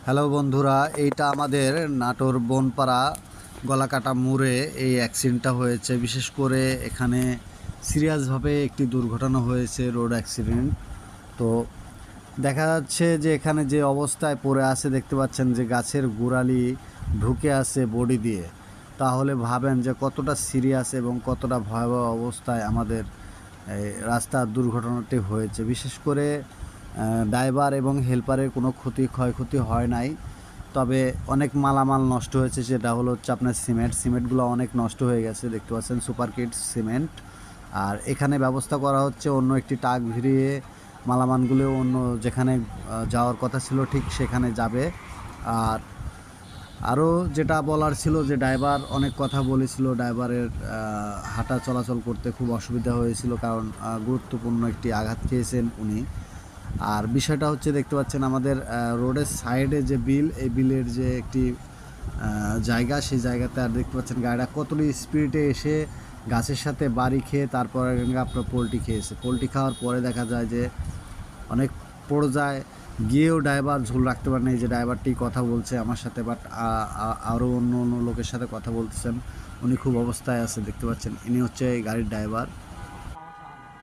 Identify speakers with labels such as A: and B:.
A: Hello বন্ধুরা, এইটা আমাদের নাটোর বনপাড়া গলাকাটা মোড়ে এই অ্যাক্সিডেন্টটা হয়েছে। বিশেষ করে এখানে সিরিয়াসভাবে একটি দুর্ঘটনা হয়েছে, রোড অ্যাক্সিডেন্ট। তো দেখা যাচ্ছে যে এখানে যে অবস্থায় পড়ে আছে দেখতে পাচ্ছেন যে গাছের গোড়ালি ঢুকে আছে বডি দিয়ে। তাহলে ভাবেন যে কতটা সিরিয়াস এবং কতটা ভয়াবহ অবস্থায় আমাদের এই রাস্তার দুর্ঘটনাটি হয়েছে। বিশেষ করে ড্রাইভার এবং হেল্পারের কোনো ক্ষয়ক্ষতি হয় নাই, তবে অনেক মালামাল নষ্ট হয়েছে। সেটা হচ্ছে আপনার সিমেন্টগুলো অনেক নষ্ট হয়ে গেছে, দেখতে পাচ্ছেন সুপার কিট সিমেন্ট। আর এখানে ব্যবস্থা করা হচ্ছে অন্য একটি ট্রাক ভিড়িয়ে মালামালগুলো অন্য যেখানে যাওয়ার কথা ছিল ঠিক সেখানে যাবে। আর আরও যেটা বলার ছিল যে ড্রাইভার অনেক কথা বলেছিল, ড্রাইভারের হাঁটা চলাচল করতে খুব অসুবিধা হয়েছিল, কারণ গুরুত্বপূর্ণ একটি আঘাত খেয়েছেন উনি। আর বিষয়টা হচ্ছে দেখতে পাচ্ছেন আমাদের রোডের সাইডে যে বিল, এই বিলের যে একটি জায়গা, সেই জায়গাতে আর দেখতে পাচ্ছেন গাড়িটা কতটা স্পিডে এসে গাছের সাথে বাড়ি খেয়ে তারপরে আপনার পোলট্রি খেয়েছে। পোলট্রি খাওয়ার পরে দেখা যায় যে অনেক পড়ে যায়, গিয়েও ড্রাইভার ঝুল রাখতে পারে না। এই যে ড্রাইভারটি কথা বলছে আমার সাথে, বাট আরও অন্য লোকের সাথে কথা বলতেছেন, উনি খুব অবস্থায় আছে দেখতে পাচ্ছেন। ইনি হচ্ছে এই গাড়ির ড্রাইভার।